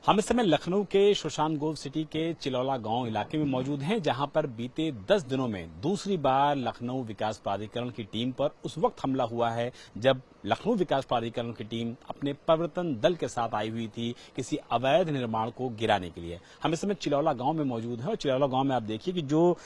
हम इस समय लखनऊ के शोशान गोव सिटी के चिलौला गांव इलाके में मौजूद हैं, जहां पर बीते 10 दिनों में दूसरी बार लखनऊ विकास प्राधिकरण की टीम पर उस वक्त हमला हुआ है जब लखनऊ विकास प्राधिकरण की टीम अपने प्रवर्तन दल के साथ आई हुई थी किसी अवैध निर्माण को गिराने के लिए। हम इस समय चिलौला गांव में मौजूद हैं और चिलौला गांव में आप देखिए कि जो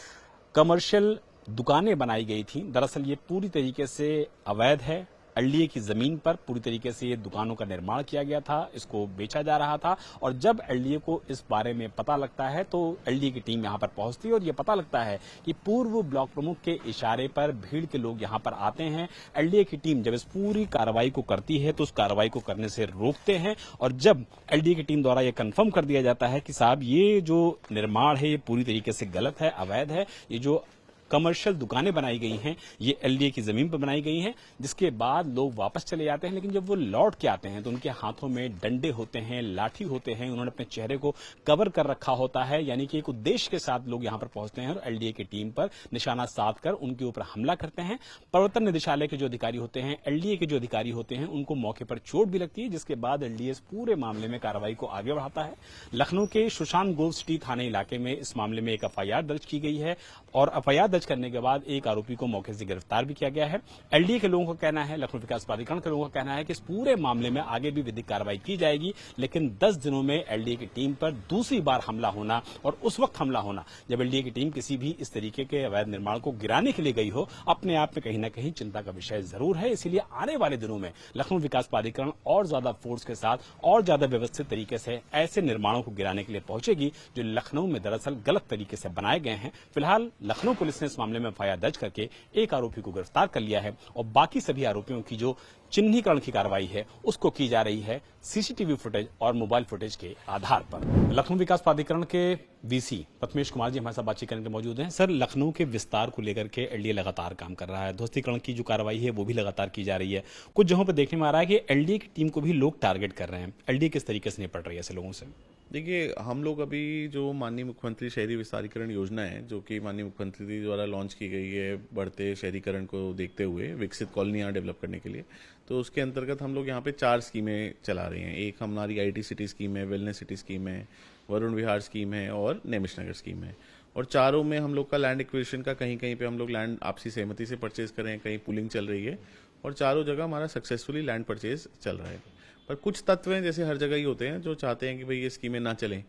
कमर्शियल दुकानें बनाई गई थी, दरअसल ये पूरी तरीके से अवैध है। एलडीए की जमीन पर पूरी तरीके से ये दुकानों का निर्माण किया गया था, इसको बेचा जा रहा था। और जब एलडीए को इस बारे में पता लगता है तो एलडीए की टीम यहां पर पहुंचती है और ये पता लगता है कि पूर्व ब्लॉक प्रमुख के इशारे पर भीड़ के लोग यहां पर आते हैं। एलडीए की टीम जब इस पूरी कार्रवाई को करती है तो उस कार्रवाई को करने से रोकते हैं और जब एलडीए की टीम द्वारा यह कंफर्म कर दिया जाता है कि साहब ये जो निर्माण है ये पूरी तरीके से गलत है, अवैध है, ये जो कमर्शियल दुकानें बनाई गई हैं ये एलडीए की जमीन पर बनाई गई हैं, जिसके बाद लोग वापस चले जाते हैं। लेकिन जब वो लौट के आते हैं तो उनके हाथों में डंडे होते हैं, लाठी होते हैं, उन्होंने अपने चेहरे को कवर कर रखा होता है, यानी कि एक उद्देश्य के साथ लोग यहां पर पहुंचते हैं और एलडीए की टीम पर निशाना साध कर उनके ऊपर हमला करते हैं। प्रवर्तन निदेशालय के जो अधिकारी होते हैं, एलडीए के जो अधिकारी होते हैं, उनको मौके पर चोट भी लगती है, जिसके बाद एलडीए इस पूरे मामले में कार्रवाई को आगे बढ़ाता है। लखनऊ के शोशान गोव सिटी थाने इलाके में इस मामले में एक एफआईआर दर्ज की गई है और एफआईआर दर्ज करने के बाद एक आरोपी को मौके से गिरफ्तार भी किया गया है। एलडीए के लोगों का कहना है, लखनऊ विकास प्राधिकरण के लोगों का कहना है कि इस पूरे मामले में आगे भी विधिक कार्रवाई की जाएगी, लेकिन 10 दिनों में एलडीए की टीम पर दूसरी बार हमला होना और उस वक्त हमला होना जब एलडीए की टीम किसी भी इस तरीके के अवैध निर्माण को गिराने के लिए गई हो, अपने आप में कहीं ना कहीं चिंता का विषय जरूर है। इसीलिए आने वाले दिनों में लखनऊ विकास प्राधिकरण और ज्यादा फोर्स के साथ और ज्यादा व्यवस्थित तरीके से ऐसे निर्माणों को गिराने के लिए पहुंचेगी जो लखनऊ में दरअसल गलत तरीके से बनाए गए हैं। फिलहाल लखनऊ पुलिस ने इस मामले में एफआईआर दर्ज करके एक आरोपी को गिरफ्तार कर लिया है और बाकी सभी आरोपियों की जो चिन्हीकरण की कार्रवाई है उसको की जा रही है सीसीटीवी फुटेज और मोबाइल फुटेज के आधार पर। लखनऊ विकास प्राधिकरण के वीसी प्रथमेश कुमार जी हमारे साथ बातचीत करने के मौजूद हैं। सर, लखनऊ के विस्तार को लेकर के एलडीए लगातार काम कर रहा है, ध्वस्तीकरण की जो कार्रवाई है वो भी लगातार की जा रही है। कुछ जगहों पर देखने में आ रहा है कि एलडीए की टीम को भी लोग टारगेट कर रहे हैं। एलडीए किस तरीके से निपट रही है ऐसे लोगों से? देखिए, हम लोग अभी जो माननीय मुख्यमंत्री शहरी विस्तारीकरण योजना है जो कि माननीय मुख्यमंत्री द्वारा लॉन्च की गई है बढ़ते शहरीकरण को देखते हुए विकसित कॉलोनियाँ डेवलप करने के लिए, तो उसके अंतर्गत हम लोग यहाँ पे 4 स्कीमें चला रहे हैं। एक हमारी आईटी सिटी स्कीम है, वेलनेस सिटी स्कीम है, वरुण विहार स्कीम है और नेमिष नगर स्कीम है। और चारों में हम लोग का लैंड एक्विजिशन का कहीं कहीं पे हम लोग लैंड आपसी सहमति से परचेज कर रहे हैं, कहीं पुलिंग चल रही है और चारों जगह हमारा सक्सेसफुली लैंड परचेज चल रहा है। पर कुछ तत्व हैं, जैसे हर जगह ही होते हैं, जो चाहते हैं कि भाई ये स्कीमें ना चलें,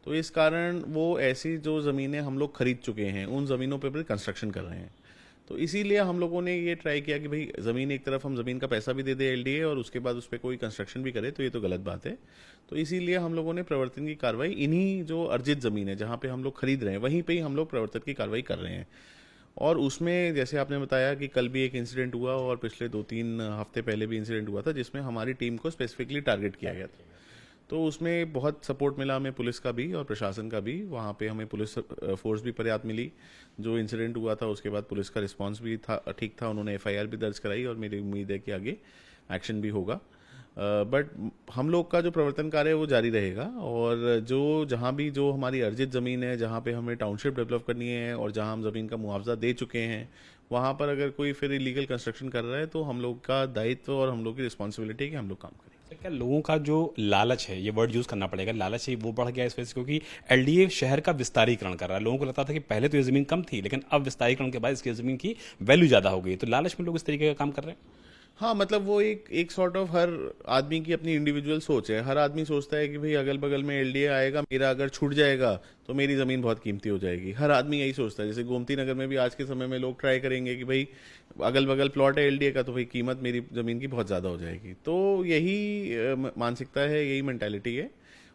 तो इस कारण वो ऐसी जो ज़मीनें हम लोग खरीद चुके हैं उन ज़मीनों पे भी कंस्ट्रक्शन कर रहे हैं। तो इसीलिए हम लोगों ने ये ट्राई किया कि भाई ज़मीन एक तरफ हम ज़मीन का पैसा भी दे दे एलडीए और उसके बाद उस पर कोई कंस्ट्रक्शन भी करे, तो ये तो गलत बात है। तो इसीलिए हम लोगों ने प्रवर्तन की कार्रवाई इन्हीं जो अर्जित ज़मीन है जहाँ पे हम लोग खरीद रहे हैं वहीं पे ही हम लोग प्रवर्तन की कार्रवाई कर रहे हैं। और उसमें जैसे आपने बताया कि कल भी एक इंसिडेंट हुआ और पिछले 2-3 हफ्ते पहले भी इंसिडेंट हुआ था जिसमें हमारी टीम को स्पेसिफिकली टारगेट किया गया था। तो उसमें बहुत सपोर्ट मिला हमें पुलिस का भी और प्रशासन का भी। वहाँ पे हमें पुलिस फोर्स भी पर्याप्त मिली। जो इंसिडेंट हुआ था उसके बाद पुलिस का रिस्पांस भी था, ठीक था। उन्होंने एफआईआर भी दर्ज कराई और मेरी उम्मीद है कि आगे एक्शन भी होगा। बट हम लोग का जो प्रवर्तन कार्य है वो जारी रहेगा और जो जहाँ भी जो हमारी अर्जित ज़मीन है, जहाँ पे हमें टाउनशिप डेवलप करनी है और जहाँ हम ज़मीन का मुआवजा दे चुके हैं, वहाँ पर अगर कोई फिर इलीगल कंस्ट्रक्शन कर रहा है तो हम लोग का दायित्व और हम लोग की रिस्पॉन्सिबिलिटी है कि हम लोग काम करें। क्या लोगों का जो लालच है, ये वर्ड यूज करना पड़ेगा, लालच है वो बढ़ गया इस वजह से क्योंकि एलडीए शहर का विस्तारीकरण कर रहा है। लोगों को लगता था कि पहले तो ये जमीन कम थी लेकिन अब विस्तारीकरण के बाद इसकी जमीन की वैल्यू ज्यादा हो गई, तो लालच में लोग इस तरीके का काम कर रहे हैं। हाँ, मतलब वो एक सॉर्ट ऑफ हर आदमी की अपनी इंडिविजुअल सोच है। हर आदमी सोचता है कि भाई अगल बगल में एलडीए आएगा, मेरा अगर छूट जाएगा तो मेरी ज़मीन बहुत कीमती हो जाएगी। हर आदमी यही सोचता है। जैसे गोमती नगर में भी आज के समय में लोग ट्राई करेंगे कि भाई अगल बगल प्लॉट है एलडीए का तो भाई कीमत मेरी ज़मीन की बहुत ज़्यादा हो जाएगी। तो यही मानसिकता है, यही मेंटालिटी है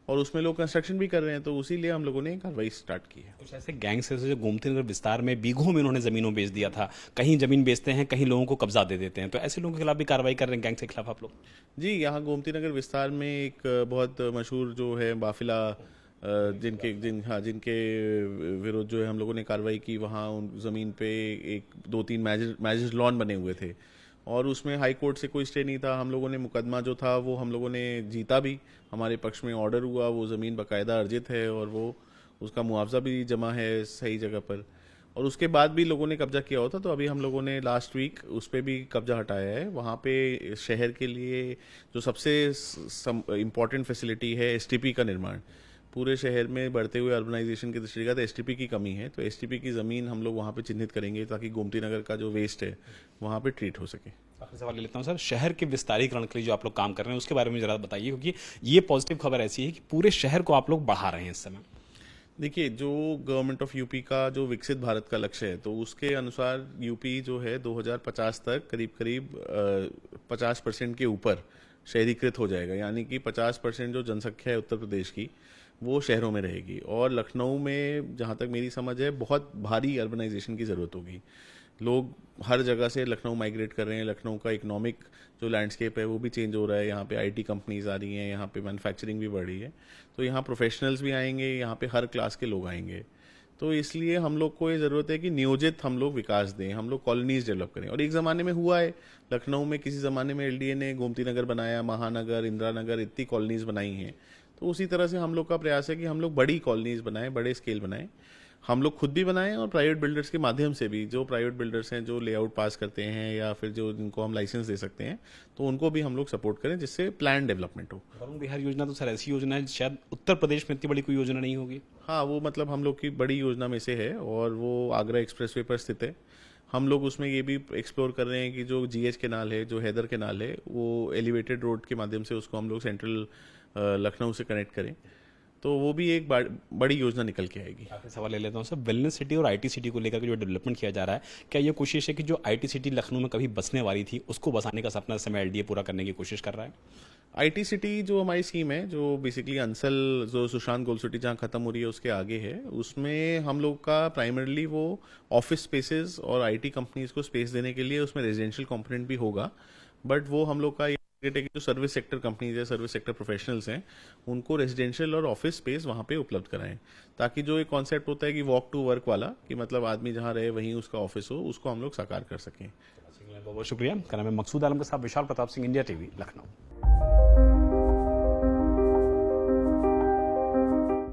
और उसमें लोग कंस्ट्रक्शन भी कर रहे हैं, तो उसीलिए हम लोगों ने कार्रवाई स्टार्ट की है। कुछ ऐसे गैंग से जो गोमती नगर विस्तार में बीघों में उन्होंने जमीनों बेच दिया था, कहीं जमीन बेचते हैं, कहीं लोगों को कब्जा दे देते हैं, तो ऐसे लोगों के खिलाफ भी कार्रवाई कर रहे हैं गैंग के खिलाफ आप लोग? जी, यहाँ गोमती नगर विस्तार में एक बहुत मशहूर जो है बाफिला जिनके विरुद्ध जो है हम लोगों ने कार्रवाई की। वहाँ उन ज़मीन पे 1-2-3 मैरिज लॉन बने हुए थे और उसमें हाई कोर्ट से कोई स्टे नहीं था। हम लोगों ने मुकदमा जो था वो हम लोगों ने जीता भी, हमारे पक्ष में ऑर्डर हुआ, वो ज़मीन बाकायदा अर्जित है और वो उसका मुआवजा भी जमा है सही जगह पर। और उसके बाद भी लोगों ने कब्जा किया होता, तो अभी हम लोगों ने लास्ट वीक उस पर भी कब्जा हटाया है। वहाँ पे शहर के लिए जो सबसे इम्पॉर्टेंट फैसिलिटी है एसटीपी का निर्माण, पूरे शहर में बढ़ते हुए अर्बनाइजेशन के दृष्टिगत एसटीपी की कमी है, तो एसटीपी की ज़मीन हम लोग वहाँ पे चिन्हित करेंगे ताकि गोमती नगर का जो वेस्ट है वहाँ पे ट्रीट हो सके। आखिरी सवाल ले लेता हूँ सर, शहर के विस्तारीकरण के लिए जो आप लोग काम कर रहे हैं उसके बारे में जरा बताइए, क्योंकि ये पॉजिटिव खबर ऐसी है कि पूरे शहर को आप लोग बढ़ा रहे हैं इस समय। देखिए, जो गवर्नमेंट ऑफ यूपी का जो विकसित भारत का लक्ष्य है, तो उसके अनुसार यूपी जो है 2050 तक करीब करीब 50% के ऊपर शहरीकृत हो जाएगा, यानी कि 50% जो जनसंख्या है उत्तर प्रदेश की वो शहरों में रहेगी। और लखनऊ में जहाँ तक मेरी समझ है बहुत भारी अर्बनाइजेशन की ज़रूरत होगी। लोग हर जगह से लखनऊ माइग्रेट कर रहे हैं, लखनऊ का इकोनॉमिक जो लैंडस्केप है वो भी चेंज हो रहा है, यहाँ पे आईटी कंपनीज आ रही हैं, यहाँ पे मैन्युफैक्चरिंग भी बढ़ रही है, तो यहाँ प्रोफेशनल्स भी आएंगे, यहाँ पे हर क्लास के लोग आएंगे। तो इसलिए हम लोग को ये ज़रूरत है कि नियोजित हम लोग विकास दें, हम लोग कॉलोनीज डेवलप करें। और एक ज़माने में हुआ है लखनऊ में, किसी ज़माने में एलडीए ने गोमती नगर बनाया, महानगर, इंदिरा नगर, इतनी कॉलोनीज बनाई हैं। तो उसी तरह से हम लोग का प्रयास है कि हम लोग बड़ी कॉलोनीज बनाएं, बड़े स्केल बनाएं, हम लोग खुद भी बनाएं और प्राइवेट बिल्डर्स के माध्यम से भी, जो प्राइवेट बिल्डर्स हैं जो लेआउट पास करते हैं या फिर जो जिनको हम लाइसेंस दे सकते हैं, तो उनको भी हम लोग सपोर्ट करें, जिससे प्लान डेवलपमेंट हो। वरुण विहार योजना तो सर ऐसी योजना है शायद उत्तर प्रदेश में इतनी बड़ी कोई योजना नहीं होगी। हाँ, वो मतलब हम लोग की बड़ी योजना में से है और वो आगरा एक्सप्रेसवे पर स्थित है। हम लोग उसमें ये भी एक्सप्लोर कर रहे हैं कि जो जीएच केनाल है, जो हैदर केनाल है, वो एलिवेटेड रोड के माध्यम से उसको हम लोग सेंट्रल लखनऊ से कनेक्ट करें, तो वो भी एक बड़ी योजना निकल के आएगी। आखिरी सवाल ले लेता हूँ सर, वेलनेस सिटी और आईटी सिटी को लेकर के जो डेवलपमेंट किया जा रहा है, क्या ये कोशिश है कि जो आईटी सिटी लखनऊ में कभी बसने वाली थी उसको बसाने का सपना समय एलडीए पूरा करने की कोशिश कर रहा है? आईटी सिटी जो हमारी स्कीम है, जो बेसिकली अंसल जो सुशांत गोल्ड सिटी जहाँ खत्म हो रही है उसके आगे है, उसमें हम लोग का प्राइमरली वो ऑफिस स्पेसेस और आईटी कंपनीज को स्पेस देने के लिए उसमें रेजिडेंशियल कंपोनेंट भी होगा, बट वो हम लोग का है कि जो सर्विस सेक्टर कंपनीज है, सर्विस सेक्टर प्रोफेशनल्स हैं, उनको रेजिडेंशियल और ऑफिस स्पेस वहाँ पे उपलब्ध कराएं, ताकि जो एक कॉन्सेप्ट होता है कि वॉक टू वर्क वाला, कि मतलब आदमी जहाँ रहे वहीं उसका ऑफिस हो, उसको हम लोग साकार कर सकें। बहुत बहुत शुक्रिया। का नाम है मकसूद आलम के साथ विशाल प्रताप सिंह, इंडिया टीवी, लखनऊ।